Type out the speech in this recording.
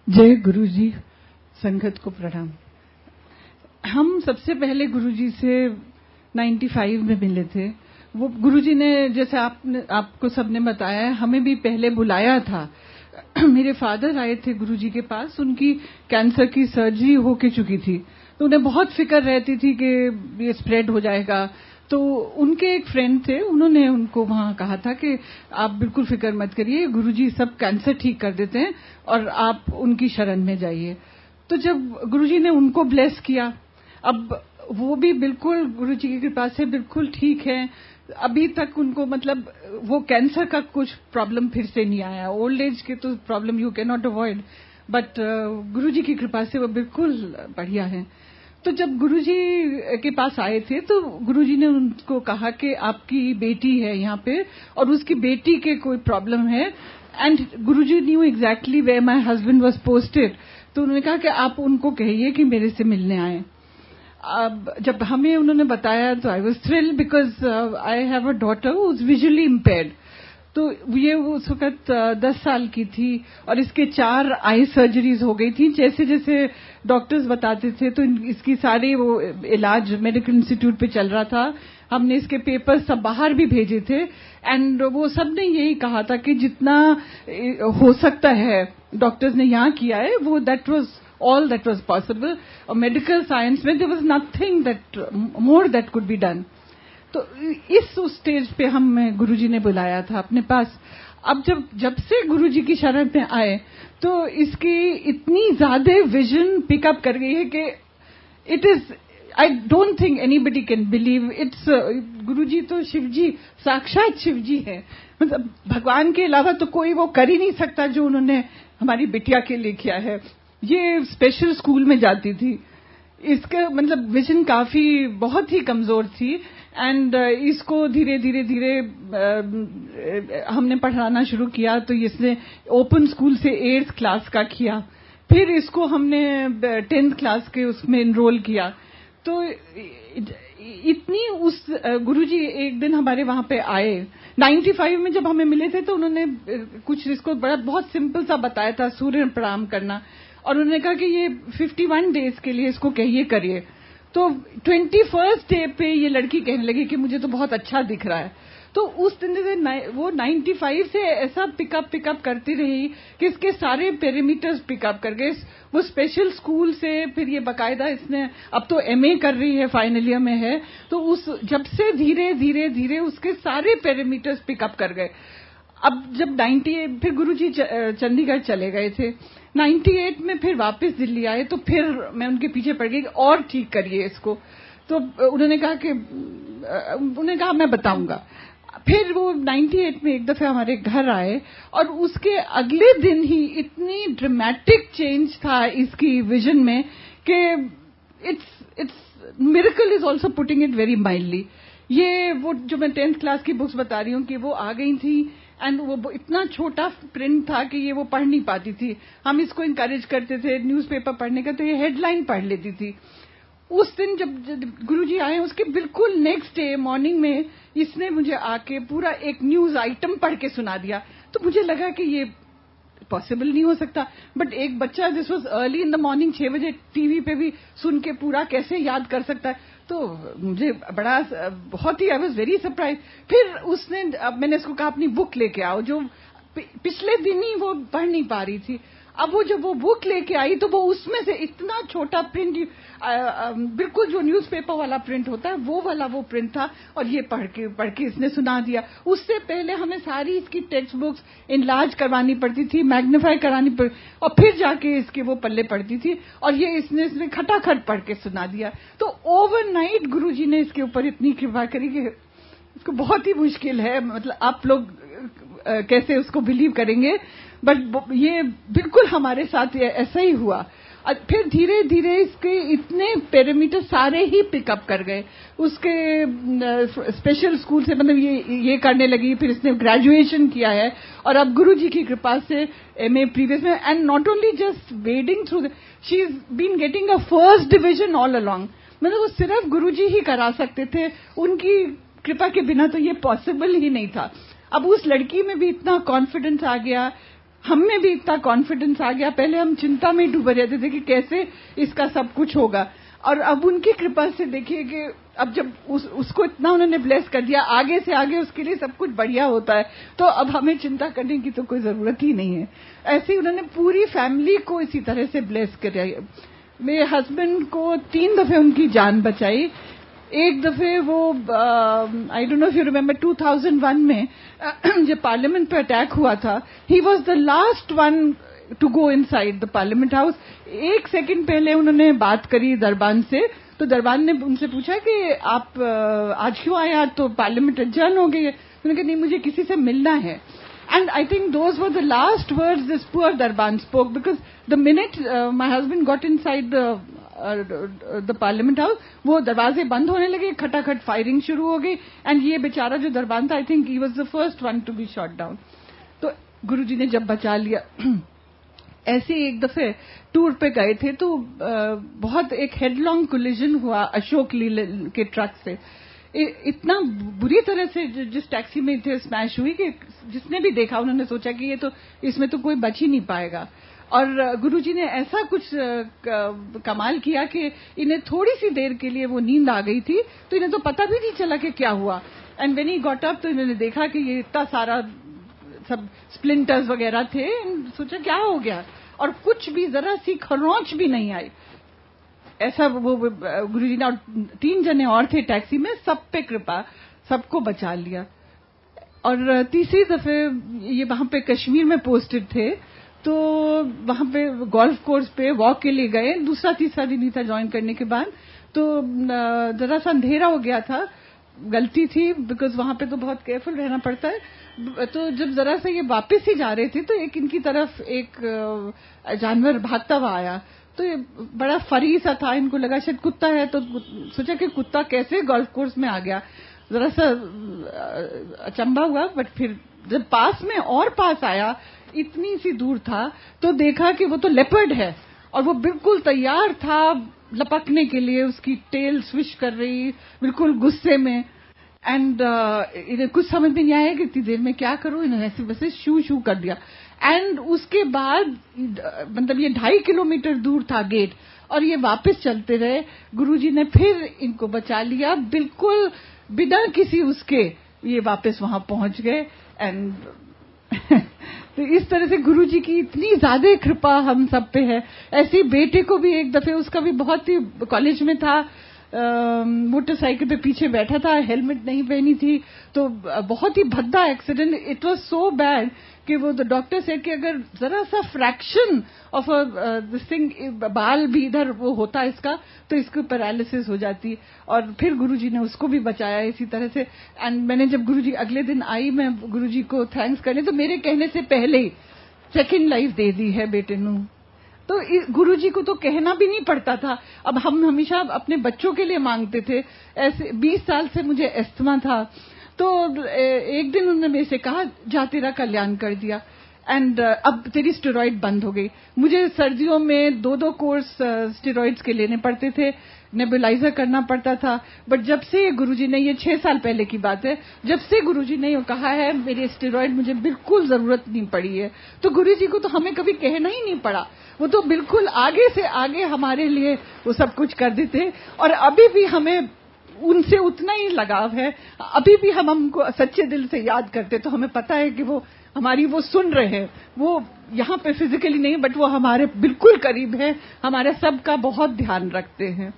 जय गुरुजी, संगत को प्रणाम। हम सबसे पहले गुरुजी से 95 में मिले थे। वो गुरुजी ने, जैसे आपको सबने बताया, हमें भी पहले बुलाया था। मेरे फादर आए थे गुरुजी के पास, उनकी कैंसर की सर्जरी होके चुकी थी, तो उन्हें बहुत फिक्र रहती थी कि ये स्प्रेड हो जाएगा। तो उनके एक फ्रेंड थे, उन्होंने उनको वहां कहा था कि आप बिल्कुल फिक्र मत करिए, गुरुजी सब कैंसर ठीक कर देते हैं और आप उनकी शरण में जाइए। तो जब गुरुजी ने उनको ब्लेस किया, अब वो भी बिल्कुल गुरुजी की कृपा से बिल्कुल ठीक है। अभी तक उनको मतलब वो कैंसर का कुछ प्रॉब्लम फिर से नहीं आया। ओल्ड एज के तो problem you can not avoid, but Guruji की कृपा से वो बिल्कुल बढ़िया है। तो जब गुरुजी के पास आए थे तो गुरुजी ने उनको कहा कि आपकी बेटी है यहाँ पे और उसकी बेटी के कोई प्रॉब्लम है, and Guruji knew exactly where my husband was posted. तो उन्होंने कहा कि आप उनको कहिए कि मेरे से मिलने आए। अब जब हमें उन्होंने बताया तो I was thrilled because I have a daughter who is visually impaired. तो ये उस वक्त 10 साल की थी और इसके 4 आई सर्जरीज हो गई थी। जैसे जैसे डॉक्टर्स बताते थे तो इसकी सारी वो इलाज मेडिकल इंस्टीट्यूट पे चल रहा था। हमने इसके पेपर्स सब बाहर भी भेजे थे, एंड वो सब ने यही कहा था कि जितना हो सकता है डॉक्टर्स ने यहाँ किया है, वो that was all that was possible. और मेडिकल साइंस में there was nothing that more that could be done. तो इस स्टेज पे हम गुरुजी ने बुलाया था अपने पास। अब जब से गुरुजी की शरण में आए तो इसकी इतनी ज्यादा विजन पिकअप कर गई है कि it is, I don't think anybody can believe it's. Guruji तो शिवजी, साक्षात शिवजी है। मतलब भगवान के अलावा तो कोई वो कर ही नहीं सकता जो उन्होंने हमारी बिटिया के लिए किया है। ये स्पेशल स्कूल में जाती थी, इसका मतलब विजन काफी बहुत ही कमजोर थी, एंड इसको धीरे धीरे हमने पढ़ाना शुरू किया। तो इसने ओपन स्कूल से 8th क्लास का किया, फिर इसको हमने 10th क्लास के उसमें एनरोल किया। तो इतनी उस गुरुजी एक दिन हमारे वहां पे आए 95 में, जब हमें मिले थे तो उन्होंने कुछ इसको बहुत सिंपल सा बताया था, सूर्य प्रणाम करना। और उन्होंने कहा कि ये 51 डेज के लिए इसको कहिए करिए। तो 21st डे पे ये लड़की कहने लगी कि मुझे तो बहुत अच्छा दिख रहा है। तो उस दिन से वो 95 से ऐसा पिकअप करती रही कि इसके सारे पैरामीटर्स पिकअप कर गए। वो स्पेशल स्कूल से फिर ये बकायदा इसने अब तो MA कर रही है, फाइनल ईयर में है। तो उस जब से धीरे धीरे उसके सारे पैरामीटर्स पिकअप कर गए। अब जब 98 फिर गुरुजी चंडीगढ़ चले गए थे, 98 में फिर वापस दिल्ली आए, तो फिर मैं उनके पीछे पड़ गई कि और ठीक करिए इसको। तो उन्होंने कहा मैं बताऊंगा। फिर वो 98 में एक दफे हमारे घर आए और उसके अगले दिन ही इतनी ड्रामेटिक चेंज था इसकी विजन में कि it's miracle is also putting it very mildly. ये वो जो मैं 10th क्लास की बुक्स बता रही हूँ कि वो आ गई थी, एंड वो इतना छोटा प्रिंट था कि ये वो पढ़ नहीं पाती थी। हम इसको इंकरेज करते थे न्यूज़पेपर पढ़ने का, तो ये हेडलाइन पढ़ लेती थी। उस दिन जब गुरुजी आए उसके बिल्कुल नेक्स्ट डे मॉर्निंग में इसने मुझे आके पूरा एक न्यूज आइटम पढ़ के सुना दिया। तो मुझे लगा कि ये पॉसिबल नहीं हो सकता, बट एक बच्चा this was early in the morning 6 बजे टीवी पे भी सुन के पूरा कैसे याद कर सकता है। तो मुझे बहुत ही आई वाज वेरी सरप्राइज। फिर उसने, अब मैंने इसको कहा अपनी बुक लेके आओ, जो पिछले दिन ही वो पढ़ नहीं पा रही थी। अब वो जब वो बुक लेके आई तो वो उसमें से इतना छोटा प्रिंट, बिल्कुल जो न्यूज़पेपर वाला प्रिंट होता है वो वाला वो प्रिंट था, और ये पढ़ के इसने सुना दिया। उससे पहले हमें सारी इसकी टेक्स्ट बुक्स इनलार्ज करवानी पड़ती थी, मैग्नीफाई करानी पड़ती, और फिर जाके इसके वो पल्ले पड़ती थी, और ये इसने खटाखट पढ़ के सुना दिया। तो ओवरनाइट गुरुजी ने इसके ऊपर इतनी कृपा करी कि इसको बहुत ही मुश्किल है, मतलब आप लोग कैसे उसको बिलीव करेंगे, बट ये बिल्कुल हमारे साथ ऐसा ही हुआ। फिर धीरे धीरे इसके इतने पैरामीटर सारे ही पिकअप कर गए उसके स्पेशल स्कूल से, मतलब ये करने लगी। फिर इसने ग्रेजुएशन किया है और अब गुरुजी की कृपा से MA प्रीवियस में, and not only just wading through, she is been getting a first division all along. मतलब वो सिर्फ गुरुजी ही करा सकते थे, उनकी कृपा के बिना तो ये पॉसिबल ही नहीं था। अब उस लड़की में भी इतना कॉन्फिडेंस आ गया, हम में भी इतना कॉन्फिडेंस आ गया। पहले हम चिंता में डूबे रहते थे कि कैसे इसका सब कुछ होगा, और अब उनकी कृपा से देखिए कि अब जब उसको इतना उन्होंने ब्लेस कर दिया, आगे से आगे उसके लिए सब कुछ बढ़िया होता है, तो अब हमें चिंता करने की तो कोई जरूरत ही नहीं है। ऐसे ही उन्होंने पूरी फैमिली को इसी तरह से ब्लेस किया। मेरे हस्बैंड को 3 दफे उनकी जान बचाई। एक दफे वो I don't know if you remember 2001 में जब पार्लियामेंट पे अटैक हुआ था, he was the last one to go inside the parliament house. 1 second पहले उन्होंने बात करी दरबान से, तो दरबान ने उनसे पूछा कि आप आज क्यों आए, आज तो पार्लियामेंट एडजर्न हो गई है। उन्होंने कहा नहीं, मुझे किसी से मिलना है। And I think those were the last words this poor Darban spoke, because the minute my husband got inside the parliament house, वो दरवाजे बंद होने लगे, खटाखट फायरिंग शुरू हो गई, and ये बेचारा जो दरबान था, I think he was the first one to be shot down. तो गुरुजी ने जब बचा लिया। ऐसे एक दफे टूर पे गए थे, तो बहुत एक हेडलॉन्ग कोलिजन हुआ अशोक लीलैंड के ट्रक से। इतना बुरी तरह से जिस टैक्सी में थे स्मैश हुई कि जिसने भी देखा उन्होंने सोचा कि ये तो इसमें तो कोई बच ही नहीं पाएगा। और गुरुजी ने ऐसा कुछ कमाल किया कि इन्हें थोड़ी सी देर के लिए वो नींद आ गई थी, तो इन्हें तो पता भी नहीं चला कि क्या हुआ। And when he got up, तो इन्होंने देखा कि ये इतना सारा सब स्प्लिंटर्स वगैरह थे। सोचा क्या हो गया, और कुछ भी जरा सी खरोंच भी नहीं आई। ऐसा वो गुरुजी ने, और 3 जने और थे टैक्सी में, सब पे कृपा, सबको बचा लिया। और तीसरी दफे ये वहां पे कश्मीर में पोस्टेड थे, तो वहां पे गोल्फ कोर्स पे वॉक के लिए गए। दूसरा तीसरा दिन ही था ज्वाइन करने के बाद, तो जरा सा अंधेरा हो गया था, गलती थी, बिकॉज वहां पे तो बहुत केयरफुल रहना पड़ता है। तो जब जरा सा ये वापस ही जा रहे थे, तो एक इनकी तरफ एक जानवर भागता हुआ आया। तो ये बड़ा फरी सा था, इनको लगा शायद कुत्ता है, तो सोचा कि कुत्ता कैसे गोल्फ कोर्स में आ गया। जरा सा अचंभा हुआ, बट फिर जब पास में और पास आया, इतनी सी दूर था, तो देखा कि वो तो लेपर्ड है, और वो बिल्कुल तैयार था लपकने के लिए। उसकी टेल स्विश कर रही, बिल्कुल गुस्से में। एंड इन्हें कुछ समझ में नहीं आया कि इतनी देर में क्या करूं, इन्होंने ऐसे वैसे शू शू कर दिया। एंड उसके बाद मतलब ये 2.5 किलोमीटर दूर था गेट, और ये वापस चलते रहे। गुरुजी ने फिर इनको बचा लिया, बिल्कुल बिना किसी उसके ये वापस वहां पहुंच गए। एंड तो इस तरह से गुरुजी की इतनी ज्यादा कृपा हम सब पे है। ऐसे ही बेटे को भी एक दफे, उसका भी बहुत ही, कॉलेज में था, मोटरसाइकिल पे पीछे बैठा था, हेलमेट नहीं पहनी थी, तो बहुत ही भद्दा accident. It was so bad कि वो डॉक्टर सेड कि अगर जरा सा फ्रैक्शन ऑफ दिस थिंग, बाल भी इधर वो होता है इसका, तो इसको पैरालिसिस हो जाती। और फिर गुरुजी ने उसको भी बचाया इसी तरह से। एंड मैंने जब गुरुजी अगले दिन आई, मैं गुरुजी को थैंक्स करने, तो मेरे कहने से पहले ही सेकेंड लाइफ दे दी है बेटे नू। तो गुरुजी को तो कहना भी नहीं पड़ता था। अब हम हमेशा अपने बच्चों के लिए मांगते थे। ऐसे 20 साल से मुझे एस्थमा था, तो एक दिन उन्होंने मेरे से कहा, जा तेरा कल्याण कर दिया, एंड अब तेरी स्टेरॉइड बंद हो गई। मुझे सर्दियों में 2-2 कोर्स स्टेरॉइड्स के लेने पड़ते थे, नेबुलाइजर करना पड़ता था। बट जब से गुरुजी ने, ये 6 साल पहले की बात है, जब से गुरुजी ने ये कहा है, मेरी स्टेरॉइड मुझे बिल्कुल जरूरत नहीं पड़ी है। तो गुरुजी को तो हमें कभी कहना ही नहीं पड़ा, वो तो बिल्कुल आगे से आगे हमारे लिए वो सब कुछ कर देते। और अभी भी हमें उनसे उतना ही लगाव है, अभी भी हम हमको सच्चे दिल से याद करते, तो हमें पता है कि वो हमारी वो सुन रहे हैं। वो यहाँ पे फिजिकली नहीं, बट वो हमारे बिल्कुल करीब है, हमारे सबका बहुत ध्यान रखते हैं।